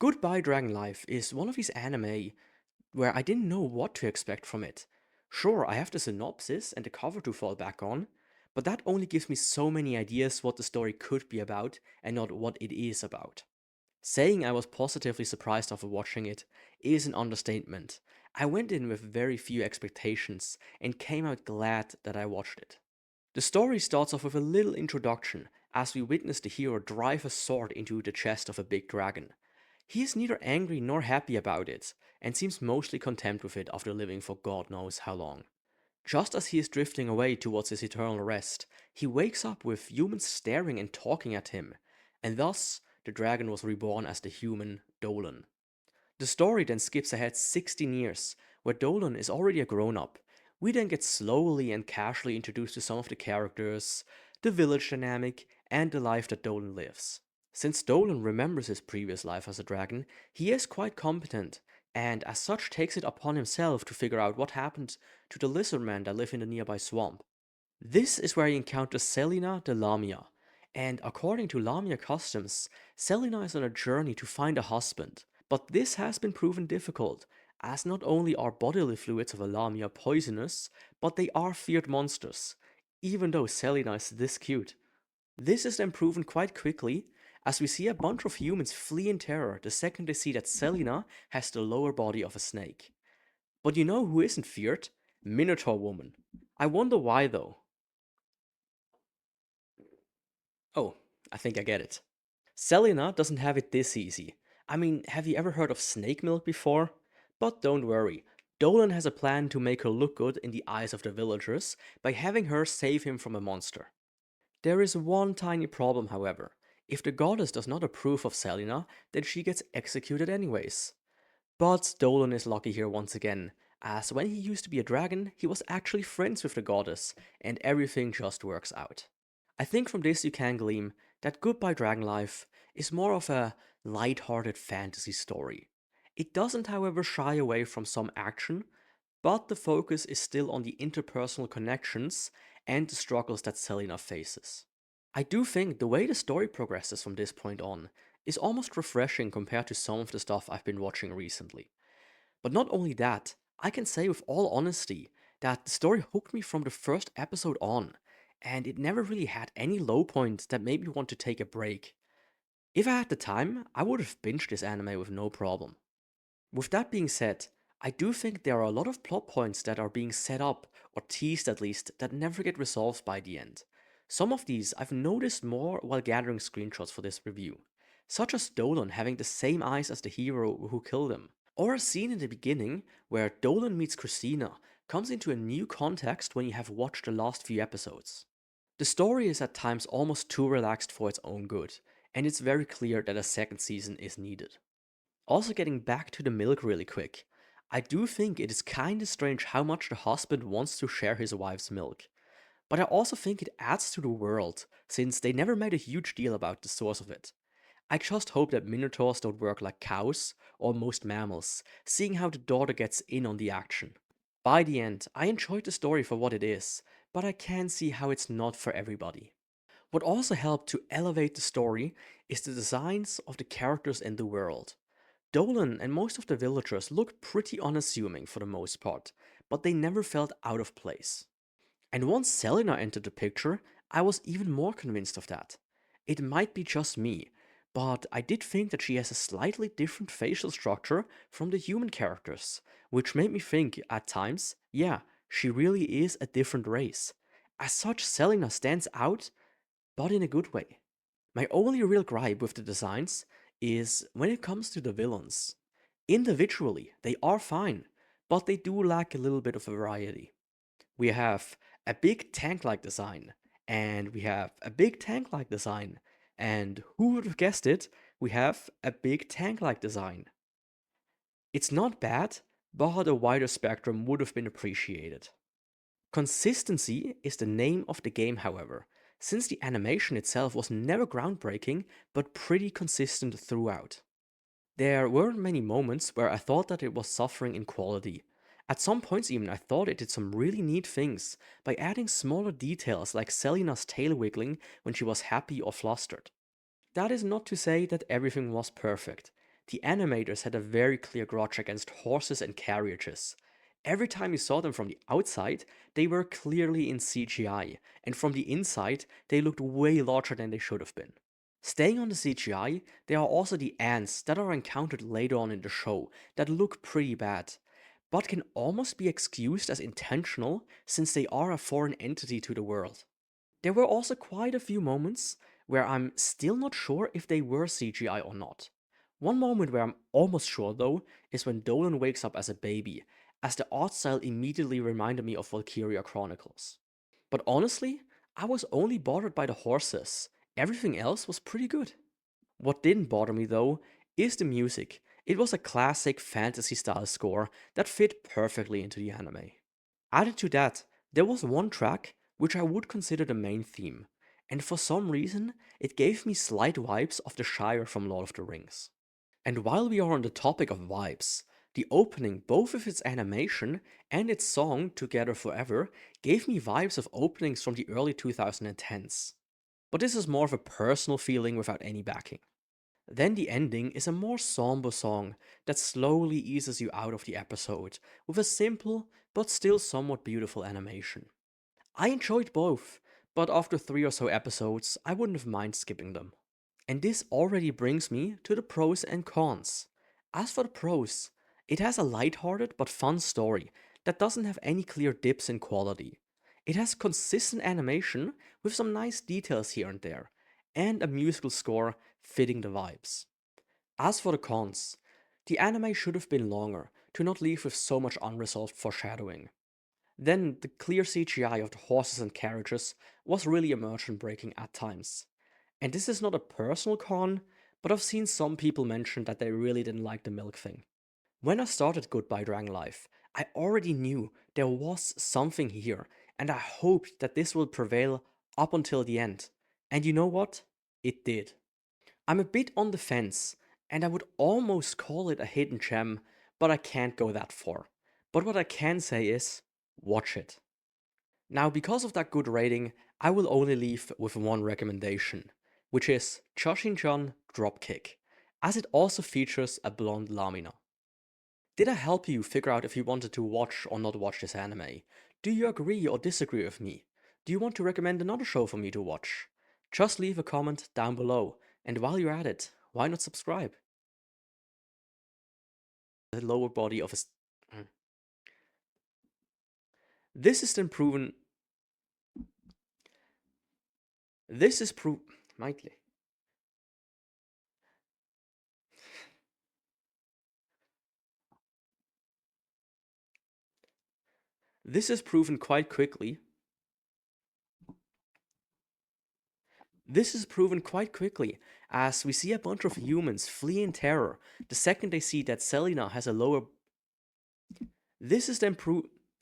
Goodbye Dragon Life is one of these anime where I didn't know what to expect from it. Sure, I have the synopsis and the cover to fall back on, but that only gives me so many ideas what the story could be about and not what it is about. Saying I was positively surprised after watching it is an understatement. I went in with very few expectations and came out glad that I watched it. The story starts off with a little introduction as we witness the hero drive a sword into the chest of a big dragon. He is neither angry nor happy about it, and seems mostly content with it after living for God knows how long. Just as he is drifting away towards his eternal rest, he wakes up with humans staring and talking at him, and thus the dragon was reborn as the human Dolan. The story then skips ahead 16 years, where Dolan is already a grown up. We then get slowly and casually introduced to some of the characters, the village dynamic, and the life that Dolan lives. Since Dolan remembers his previous life as a dragon, he is quite competent, and as such takes it upon himself to figure out what happened to the lizard men that live in the nearby swamp. This is where he encounters Selina the lamia, and according to lamia customs, Selina is on a journey to find a husband. But this has been proven difficult, as not only are bodily fluids of a lamia poisonous, but they are feared monsters, even though Selina is this cute. This is then proven quite quickly, as we see a bunch of humans flee in terror the second they see that Selina has the lower body of a snake. But you know who isn't feared? Minotaur Woman. I wonder why though. Oh, I think I get it. Selena doesn't have it this easy. I mean, have you ever heard of snake milk before? But don't worry, Dolan has a plan to make her look good in the eyes of the villagers by having her save him from a monster. There is one tiny problem, however. If the goddess does not approve of Selena, then she gets executed anyways. But Dolan is lucky here once again, as when he used to be a dragon, he was actually friends with the goddess, and everything just works out. I think from this you can glean that Goodbye Dragon Life is more of a light-hearted fantasy story. It doesn't, however, shy away from some action, but the focus is still on the interpersonal connections and the struggles that Selena faces. I do think the way the story progresses from this point on is almost refreshing compared to some of the stuff I've been watching recently. But not only that, I can say with all honesty that the story hooked me from the first episode on, and it never really had any low points that made me want to take a break. If I had the time, I would have binged this anime with no problem. With that being said, I do think there are a lot of plot points that are being set up, or teased at least, that never get resolved by the end. Some of these I've noticed more while gathering screenshots for this review, such as Dolan having the same eyes as the hero who killed him, or a scene in the beginning where Dolan meets Christina comes into a new context when you have watched the last few episodes. The story is at times almost too relaxed for its own good, and it's very clear that a second season is needed. Also, getting back to the milk really quick, I do think it is kinda strange how much the husband wants to share his wife's milk. But I also think it adds to the world, since they never made a huge deal about the source of it. I just hope that minotaurs don't work like cows, or most mammals, seeing how the daughter gets in on the action. By the end, I enjoyed the story for what it is, but I can see how it's not for everybody. What also helped to elevate the story is the designs of the characters in the world. Dolan and most of the villagers looked pretty unassuming for the most part, but they never felt out of place. And once Selena entered the picture, I was even more convinced of that. It might be just me, but I did think that she has a slightly different facial structure from the human characters, which made me think at times, yeah, she really is a different race. As such, Selena stands out, but in a good way. My only real gripe with the designs is when it comes to the villains. Individually, they are fine, but they do lack a little bit of variety. We have a big tank-like design, and we have a big tank-like design, and who would have guessed it, we have a big tank-like design. It's not bad, but a wider spectrum would have been appreciated. Consistency is the name of the game, however, since the animation itself was never groundbreaking, but pretty consistent throughout. There weren't many moments where I thought that it was suffering in quality. At some points even I thought it did some really neat things by adding smaller details like Selina's tail wiggling when she was happy or flustered. That is not to say that everything was perfect. The animators had a very clear grudge against horses and carriages. Every time you saw them from the outside, they were clearly in CGI, and from the inside, they looked way larger than they should have been. Staying on the CGI, there are also the ants that are encountered later on in the show that look pretty bad, but can almost be excused as intentional since they are a foreign entity to the world. There were also quite a few moments where I'm still not sure if they were CGI or not. One moment where I'm almost sure though is when Dolan wakes up as a baby, as the art style immediately reminded me of Valkyria Chronicles. But honestly, I was only bothered by the horses. Everything else was pretty good. What didn't bother me though is the music. It was a classic fantasy style score that fit perfectly into the anime. Added to that, there was one track which I would consider the main theme, and for some reason, it gave me slight vibes of the Shire from Lord of the Rings. And while we are on the topic of vibes, the opening, both with its animation and its song Together Forever, gave me vibes of openings from the early 2010s. But this is more of a personal feeling without any backing. Then the ending is a more somber song that slowly eases you out of the episode with a simple but still somewhat beautiful animation. I enjoyed both, but after 3 or so episodes, I wouldn't have mind skipping them. And this already brings me to the pros and cons. As for the pros, it has a lighthearted but fun story that doesn't have any clear dips in quality. It has consistent animation with some nice details here and there, and a musical score fitting the vibes. As for the cons, the anime should have been longer to not leave with so much unresolved foreshadowing. Then the clear CGI of the horses and carriages was really immersion breaking at times. And this is not a personal con, but I've seen some people mention that they really didn't like the milk thing. When I started Goodbye Dragon Life, I already knew there was something here, and I hoped that this would prevail up until the end. And you know what? It did. I'm a bit on the fence, and I would almost call it a hidden gem, but I can't go that far. But what I can say is, watch it. Now, because of that good rating, I will only leave with one recommendation, which is Choshin-chan Dropkick, as it also features a blonde lamina. Did I help you figure out if you wanted to watch or not watch this anime? Do you agree or disagree with me? Do you want to recommend another show for me to watch? Just leave a comment down below, and while you're at it, why not subscribe? The lower body of a. This is then proven. This is pro. Mightly. This is proven quite quickly. This is proven quite quickly, as we see a bunch of humans flee in terror the second they see that Selina has a lower. This is then pro.